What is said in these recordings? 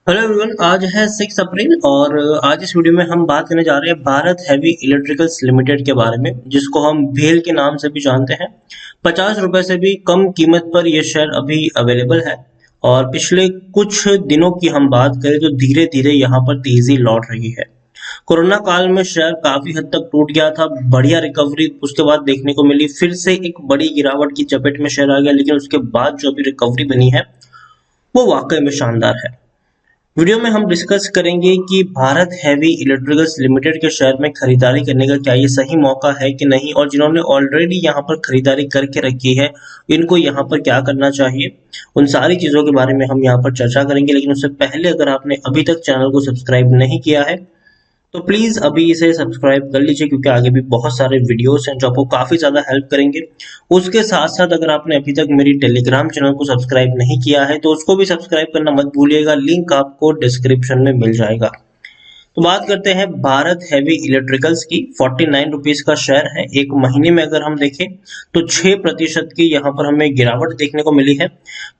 Hello everyone. आज है 6 अप्रैल और आज इस वीडियो में हम बात करने जा रहे हैं भारत हैवी इलेक्ट्रिकल्स लिमिटेड के बारे में, जिसको हम भेल के नाम से भी जानते हैं। 50 रुपए से भी कम कीमत पर यह शेयर अभी अवेलेबल है और पिछले कुछ दिनों की हम बात करें तो धीरे धीरे यहाँ पर तेजी लौट रही है। कोरोना काल में शेयर काफी हद तक टूट गया था, बढ़िया रिकवरी उसके बाद देखने को मिली, फिर से एक बड़ी गिरावट की चपेट में शेयर आ गया, लेकिन उसके बाद जो अभी रिकवरी बनी है वो वाकई में शानदार है। वीडियो में हम डिस्कस करेंगे कि भारत हैवी इलेक्ट्रिकल्स लिमिटेड के शेयर में खरीदारी करने का क्या ये सही मौका है कि नहीं, और जिन्होंने ऑलरेडी यहाँ पर खरीदारी करके रखी है इनको यहाँ पर क्या करना चाहिए। उन सारी चीजों के बारे में हम यहाँ पर चर्चा करेंगे, लेकिन उससे पहले अगर आपने अभी तक चैनल को सब्सक्राइब नहीं किया है तो प्लीज अभी इसे सब्सक्राइब कर लीजिए, क्योंकि आगे भी बहुत सारे वीडियोस हैं जो आपको काफी ज्यादा हेल्प करेंगे। उसके साथ साथ अगर आपने अभी तक मेरी टेलीग्राम चैनल को सब्सक्राइब नहीं किया है तो उसको भी सब्सक्राइब करना मत भूलिएगा, लिंक आपको डिस्क्रिप्शन में मिल जाएगा। तो बात करते हैं भारत हैवी इलेक्ट्रिकल्स की। 49 रुपीज का शेयर है। एक महीने में अगर हम देखें तो 6% की यहाँ पर हमें गिरावट देखने को मिली है।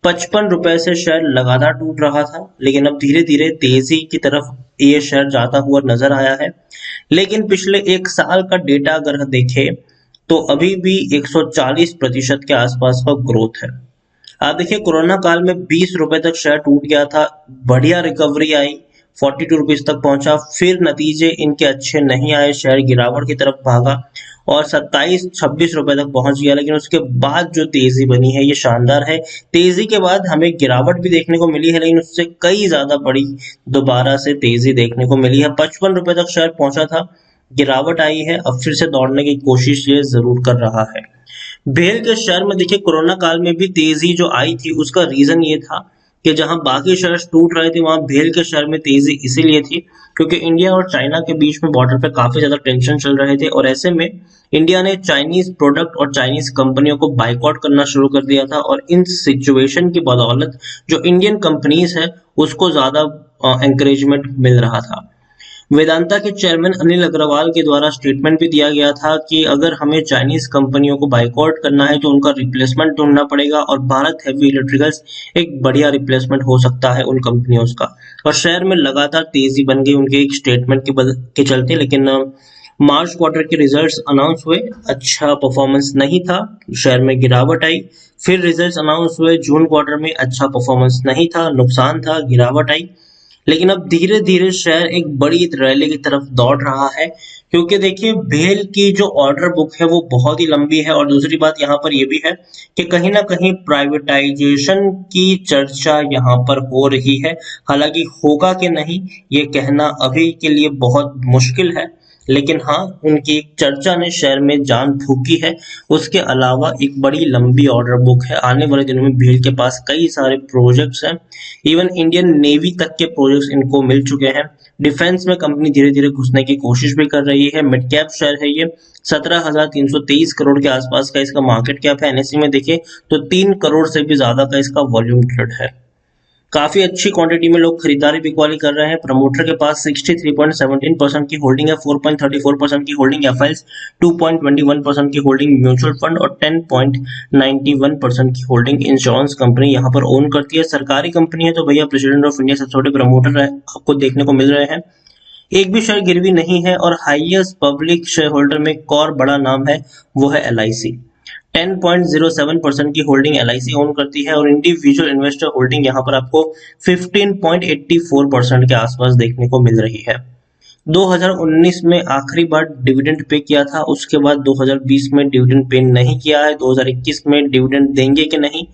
55 रुपए से शेयर लगातार टूट रहा था, लेकिन अब धीरे धीरे तेजी की तरफ ये शेयर जाता हुआ नजर आया है। लेकिन पिछले एक साल का डेटा अगर देखें तो अभी भी 140% के आसपास का ग्रोथ है। आप देखिए, कोरोना काल में 20 रुपए तक शेयर टूट गया था, बढ़िया रिकवरी आई, 42 रुपीज तक पहुंचा, फिर नतीजे इनके अच्छे नहीं आए, शेयर गिरावट की तरफ भागा और 27-26 रुपए तक पहुंच गया। लेकिन उसके बाद जो तेजी बनी है ये शानदार है। तेजी के बाद हमें गिरावट भी देखने को मिली है, लेकिन उससे कई ज्यादा बड़ी दोबारा से तेजी देखने को मिली है। 55 रुपए तक शेयर पहुंचा था, गिरावट आई है, अब फिर से दौड़ने की कोशिश ये जरूर कर रहा है। भेल के शेयर में देखिए, कोरोना काल में भी तेजी जो आई थी उसका रीजन ये था कि जहां बाकी शेयर्स टूट रहे थे वहां भेल के शेयर में तेजी इसीलिए थी क्योंकि इंडिया और चाइना के बीच में बॉर्डर पे काफी ज्यादा टेंशन चल रहे थे, और ऐसे में इंडिया ने चाइनीज प्रोडक्ट और चाइनीज कंपनियों को बाइकआउट करना शुरू कर दिया था। और इन सिचुएशन की बदौलत जो इंडियन कंपनीज है उसको ज्यादा एंकरेजमेंट मिल रहा था। वेदांता के चेयरमैन अनिल अग्रवाल के द्वारा स्टेटमेंट भी दिया गया था कि अगर हमें चाइनीज कंपनियों को बाइकआउट करना है तो उनका रिप्लेसमेंट ढूंढना पड़ेगा, और भारत हैवी इलेक्ट्रिकल्स एक बढ़िया रिप्लेसमेंट हो सकता है उन कंपनियों का। और शेयर में लगातार तेजी बन गई उनके एक स्टेटमेंट के चलते। लेकिन मार्च क्वार्टर के रिजल्ट्स अनाउंस हुए, अच्छा परफॉर्मेंस नहीं था, शेयर में गिरावट आई। फिर रिजल्ट्स अनाउंस हुए जून क्वार्टर में, अच्छा परफॉर्मेंस नहीं था, नुकसान था, गिरावट आई। लेकिन अब धीरे धीरे शेयर एक बड़ी रैली की तरफ दौड़ रहा है, क्योंकि देखिए भेल की जो ऑर्डर बुक है वो बहुत ही लंबी है। और दूसरी बात यहाँ पर ये भी है कि कहीं ना कहीं प्राइवेटाइजेशन की चर्चा यहाँ पर हो रही है। हालांकि होगा कि नहीं ये कहना अभी के लिए बहुत मुश्किल है, लेकिन हाँ, उनकी एक चर्चा ने शेयर में जान फूकी है। उसके अलावा एक बड़ी लंबी ऑर्डर बुक है, आने वाले दिनों में भेल के पास कई सारे प्रोजेक्ट्स हैं, इवन इंडियन नेवी तक के प्रोजेक्ट्स इनको मिल चुके हैं। डिफेंस में कंपनी धीरे धीरे घुसने की कोशिश भी कर रही है। मिड कैप शेयर है ये, 17,323 करोड़ के आसपास का इसका मार्केट कैप है। एनएसई में देखें तो 3 करोड़ से भी ज्यादा का इसका वॉल्यूम ट्रेड है। काफी अच्छी क्वांटिटी में लोग खरीदारी बिकवाली कर रहे हैं। प्रमोटर के पास 63.17% की होल्डिंग है, 4.34% की होल्डिंग एफआईएस, 2.21% की होल्डिंग म्यूचुअल फंड और 10.91% की होल्डिंग इंश्योरेंस कंपनी यहाँ पर ओन करती है। सरकारी कंपनी है तो भैया प्रेसिडेंट ऑफ इंडिया सबसे छोटे प्रमोटर आपको देखने को मिल रहे हैं। एक भी शेयर गिरवी नहीं है, और हाईएस्ट पब्लिक शेयर होल्डर में एक और बड़ा नाम है, वो है एलआईसी। 10.07% की होल्डिंग एलआईसी ओन करती है, और इंडिविजुअल इन्वेस्टर होल्डिंग यहाँ पर आपको 15.84% के आसपास देखने को मिल रही है। 2019 में आखिरी बार डिविडेंड पे किया था, उसके बाद 2020 में डिविडेंड पे नहीं किया है। 2021 में डिविडेंड देंगे कि नहीं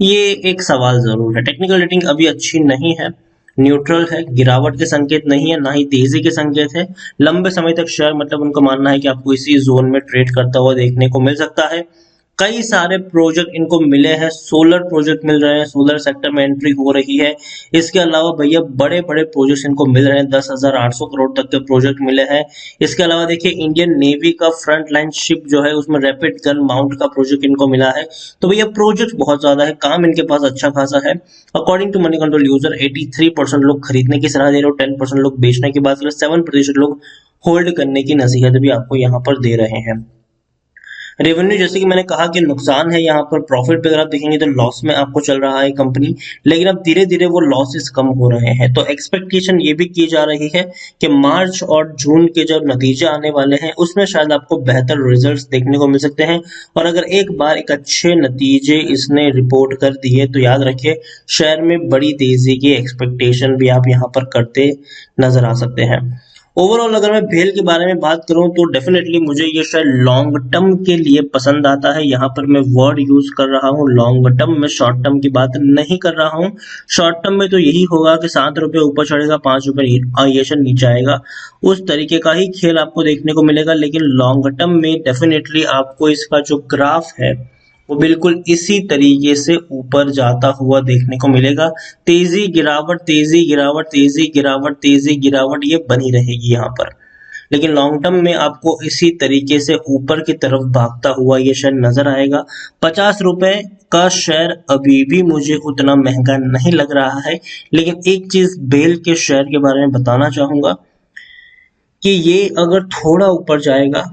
ये एक सवाल जरूर है। टेक्निकल रेटिंग अभी अच्छी नहीं है, न्यूट्रल है, गिरावट के संकेत नहीं है, ना ही तेजी के संकेत है। लंबे समय तक शेयर मतलब उनका मानना है कि आपको इसी जोन में ट्रेड करता हुआ देखने को मिल सकता है। कई सारे प्रोजेक्ट इनको मिले हैं, सोलर प्रोजेक्ट मिल रहे हैं, सोलर सेक्टर में एंट्री हो रही है। इसके अलावा भैया बड़े बड़े प्रोजेक्ट इनको मिल रहे हैं, 10,800 करोड़ तक के प्रोजेक्ट मिले हैं। इसके अलावा देखिए, इंडियन नेवी का फ्रंट लाइन शिप जो है उसमें रैपिड गन माउंट का प्रोजेक्ट इनको मिला है। तो भैया प्रोजेक्ट बहुत ज्यादा है, काम इनके पास अच्छा खासा है। According to Moneycontrol user 83% लोग खरीदने की सलाह दे रहे हो, 10% लोग बेचने की बात कर रहे, 7% लोग होल्ड करने की नसीहत भी आपको यहाँ पर दे रहे हैं। रेवेन्यू जैसे कि मैंने कहा कि नुकसान है यहाँ पर, प्रॉफिट पे अगर आप देखेंगे तो लॉस में आपको चल रहा है कंपनी, लेकिन अब धीरे धीरे वो लॉसेस कम हो रहे हैं। तो एक्सपेक्टेशन ये भी की जा रही है कि मार्च और जून के जब नतीजे आने वाले हैं उसमें शायद आपको बेहतर रिजल्ट्स देखने को मिल सकते हैं। और अगर एक बार एक अच्छे नतीजे इसने रिपोर्ट कर दिए तो याद रखिए शेयर में बड़ी तेजी की एक्सपेक्टेशन भी आप यहाँ पर करते नजर आ सकते हैं। ओवरऑल अगर मैं भेल के बारे में बात करूं तो डेफिनेटली मुझे ये शेयर लॉन्ग टर्म के लिए पसंद आता है। यहाँ पर मैं वर्ड यूज कर रहा हूँ लॉन्ग टर्म में, शॉर्ट टर्म की बात नहीं कर रहा हूँ। शॉर्ट टर्म में तो यही होगा कि 7 रुपए ऊपर चढ़ेगा, 5 रुपए ये शेयर नीचे आएगा, उस तरीके का ही खेल आपको देखने को मिलेगा। लेकिन लॉन्ग टर्म में डेफिनेटली आपको इसका जो ग्राफ है वो बिल्कुल इसी तरीके से ऊपर जाता हुआ देखने को मिलेगा। तेजी गिरावट, तेजी गिरावट, तेजी गिरावट, तेजी गिरावट ये बनी रहेगी यहाँ पर। लेकिन लॉन्ग टर्म में आपको इसी तरीके से ऊपर की तरफ भागता हुआ ये शेयर नजर आएगा। 50 रुपए का शेयर अभी भी मुझे उतना महंगा नहीं लग रहा है। लेकिन एक चीज बेल के शेयर के बारे में बताना चाहूंगा कि ये अगर थोड़ा ऊपर जाएगा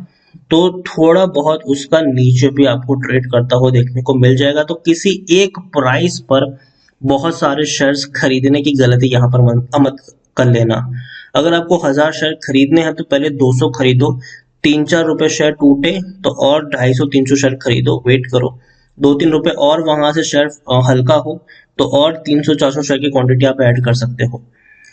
तो थोड़ा बहुत उसका नीचे भी आपको ट्रेड करता हुआ देखने को मिल जाएगा। तो किसी एक प्राइस पर बहुत सारे शेयर्स खरीदने की गलती यहाँ पर मत कर लेना। अगर आपको 1000 शेयर खरीदने हैं तो पहले 200 खरीदो, 3-4 रुपए शेयर टूटे तो और 250-300 शेयर खरीदो, वेट करो 2-3 रुपए और वहां से शेयर हल्का हो तो और 300-400 शेयर की क्वांटिटी आप ऐड कर सकते हो।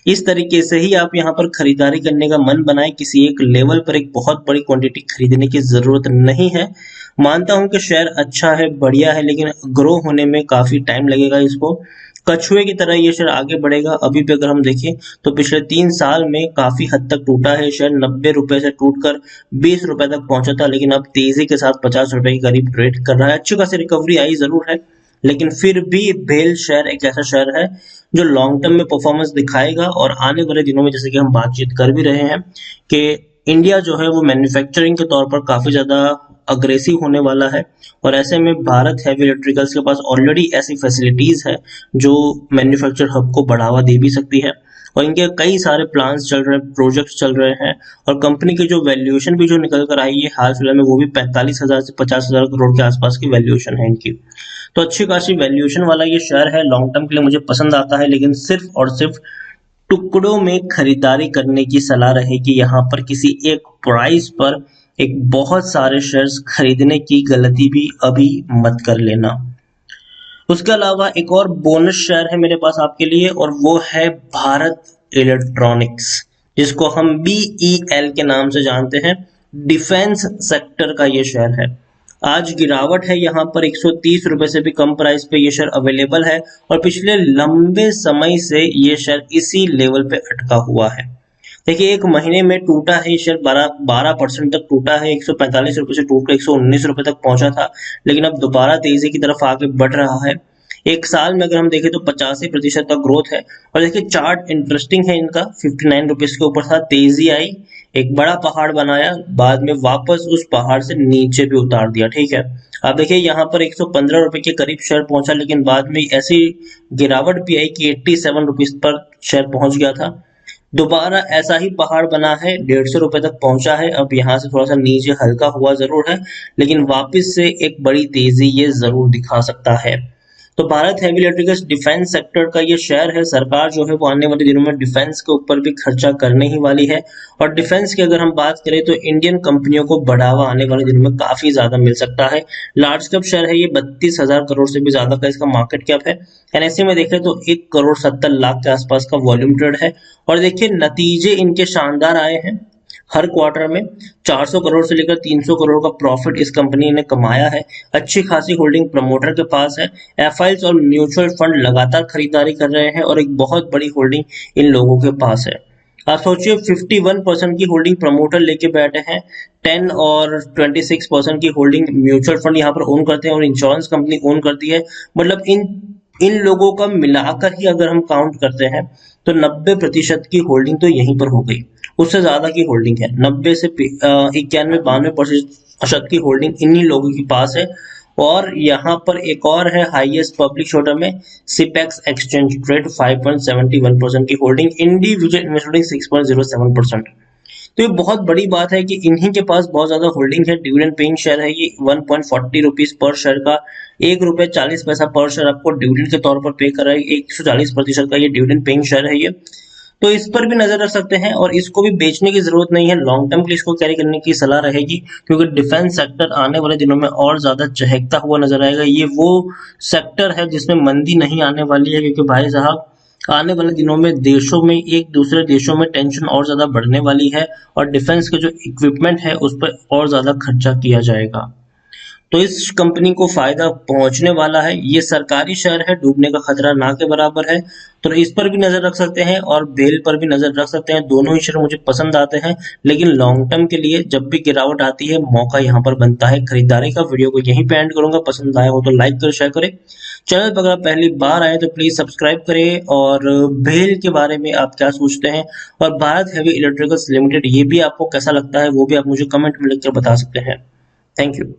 इस तरीके से ही आप यहाँ पर खरीदारी करने का मन बनाए। किसी एक लेवल पर एक बहुत बड़ी क्वांटिटी खरीदने की जरूरत नहीं है। मानता हूं कि शेयर अच्छा है, बढ़िया है, लेकिन ग्रो होने में काफी टाइम लगेगा इसको। कछुए की तरह ये शेयर आगे बढ़ेगा। अभी भी अगर हम देखें तो पिछले 3 साल में काफी हद तक टूटा है शेयर, 90 रुपए से टूटकर 20 रुपए तक पहुंचा था, लेकिन अब तेजी के साथ 50 रुपए के करीब ट्रेड कर रहा है। अच्छी खासी रिकवरी आई जरूर है, लेकिन फिर भी भेल शेयर एक ऐसा शेयर है जो लॉन्ग टर्म में परफॉर्मेंस दिखाएगा। और आने वाले दिनों में जैसे कि हम बातचीत कर भी रहे हैं कि इंडिया जो है वो मैन्युफैक्चरिंग के तौर पर काफी ज्यादा अग्रेसिव होने वाला है, और ऐसे में भारत हैवी इलेक्ट्रिकल्स के पास ऑलरेडी ऐसी फैसिलिटीज है जो मैन्युफैक्चर हब को बढ़ावा दे भी सकती है। और इनके कई सारे प्लान्स चल रहे हैं, प्रोजेक्ट्स चल रहे हैं, और कंपनी की जो वैल्यूएशन भी जो निकल कर आई है हाल फिलहाल में वो भी 45,000 से 50,000 करोड़ के आसपास की वैल्यूएशन है इनकी। तो अच्छी खासी वैल्यूएशन वाला ये शेयर है, लॉन्ग टर्म के लिए मुझे पसंद आता है। लेकिन सिर्फ और सिर्फ टुकड़ों में खरीदारी करने की सलाह रहेगी। यहाँ पर किसी एक प्राइस पर एक बहुत सारे शेयर्स खरीदने की गलती भी अभी मत कर लेना। उसके अलावा एक और बोनस शेयर है मेरे पास आपके लिए, और वो है भारत इलेक्ट्रॉनिक्स, जिसको हम BEL के नाम से जानते हैं। डिफेंस सेक्टर का ये शेयर है। आज गिरावट है यहाँ पर, 130 रुपए से भी कम प्राइस पे ये शेयर अवेलेबल है, और पिछले लंबे समय से ये शेयर इसी लेवल पे अटका हुआ है। देखिए एक महीने में टूटा है ये शेयर, 12% तक टूटा है, 145 रुपए से टूट कर 119 रुपए तक पहुंचा था, लेकिन अब दोबारा तेजी की तरफ आगे बढ़ रहा है। एक साल में अगर हम देखें तो 85% का ग्रोथ है। और देखिए चार्ट इंटरेस्टिंग है इनका, 59 रुपीज के ऊपर था, तेजी आई, एक बड़ा पहाड़ बनाया, बाद में वापस उस पहाड़ से नीचे भी उतार दिया। ठीक है, अब देखिए यहाँ पर 115 रुपए के करीब शेयर पहुंचा, लेकिन बाद में ऐसी गिरावट भी आई कि 87 रुपीज पर शेयर पहुंच गया था। दोबारा ऐसा ही पहाड़ बना है, 150 रुपए तक पहुंचा है, अब यहाँ से थोड़ा सा नीचे हल्का हुआ जरूर है, लेकिन वापस से एक बड़ी तेजी ये जरूर दिखा सकता है। तो Bharat heavy electricals defence sector का ये शेयर है। सरकार जो है वो आने वाले दिनों में डिफेंस के ऊपर भी खर्चा करने ही वाली है, और डिफेंस की अगर हम बात करें तो इंडियन कंपनियों को बढ़ावा आने वाले दिनों में काफी ज्यादा मिल सकता है। लार्ज कैप शेयर है ये, 32,000 करोड़ से भी ज्यादा का इसका मार्केट कैप है। NSE में देखें तो 1,70,00,000 के आसपास का वॉल्यूम ट्रेड है। और देखिए नतीजे इनके शानदार आए हैं, हर क्वार्टर में 400 करोड़ से लेकर 300 करोड़ का प्रॉफिट इस कंपनी ने कमाया है। अच्छी खासी होल्डिंग प्रमोटर के पास है, एफआईज और म्यूचुअल फंड लगातार खरीदारी कर रहे हैं, और एक बहुत बड़ी होल्डिंग इन लोगों के पास है। आप सोचिए 51% की होल्डिंग प्रमोटर लेके बैठे हैं, 10 और 26% की होल्डिंग म्यूचुअल फंड यहाँ पर ओन करते हैं, और इंश्योरेंस कंपनी ओन करती है। मतलब इन लोगों का मिलाकर ही अगर हम काउंट करते हैं तो 90% की होल्डिंग तो यहीं पर हो गई, उससे ज्यादा की होल्डिंग है। 90 से 91-92% की होल्डिंग इन्हीं लोगों के पास है। और यहाँ पर एक और है हाईएस्ट पब्लिक शोल्डर में सिपेक्स एक्सचेंज ट्रेड, 5.71% की होल्डिंग, इंडिविजुअल इन्वेस्टर 6.07%। तो ये बहुत बड़ी बात है कि इन्हीं के पास बहुत ज्यादा होल्डिंग है, डिविडेंड पेइंग शेयर है ये 1.40 रुपीज पर शेयर का, 1 रुपये 40 पैसा पर शेयर आपको डिविडेंड के तौर पर पे कर रहा है, 140% का ये डिविडेंड पेइंग शेयर है ये। तो इस पर भी नजर रख सकते हैं और इसको भी बेचने की जरूरत नहीं है, लॉन्ग टर्म के लिए इसको कैरी करने की सलाह रहेगी, क्योंकि डिफेंस सेक्टर आने वाले दिनों में और ज्यादा चहकता हुआ नजर आएगा। ये वो सेक्टर है जिसमें मंदी नहीं आने वाली है, क्योंकि भाई साहब आने वाले दिनों में देशों में, एक दूसरे देशों में टेंशन और ज्यादा बढ़ने वाली है और डिफेंस के जो इक्विपमेंट है उस पर और ज्यादा खर्चा किया जाएगा। तो इस कंपनी को फायदा पहुंचने वाला है, ये सरकारी शेयर है, डूबने का खतरा ना के बराबर है। तो इस पर भी नजर रख सकते हैं और बेल पर भी नजर रख सकते हैं, दोनों ही शेयर मुझे पसंद आते हैं, लेकिन लॉन्ग टर्म के लिए जब भी गिरावट आती है मौका यहाँ पर बनता है खरीदारी का। वीडियो को यहीं पे एंड करूंगा, पसंद आया हो तो लाइक करें, शेयर करें, चैनल पर अगर आप पहली बार आए तो प्लीज सब्सक्राइब करें। और भेल के बारे में आप क्या सोचते हैं और भारत हेवी इलेक्ट्रिकल्स लिमिटेड ये भी आपको कैसा लगता है वो भी आप मुझे कमेंट में लिखकर बता सकते हैं। Thank you.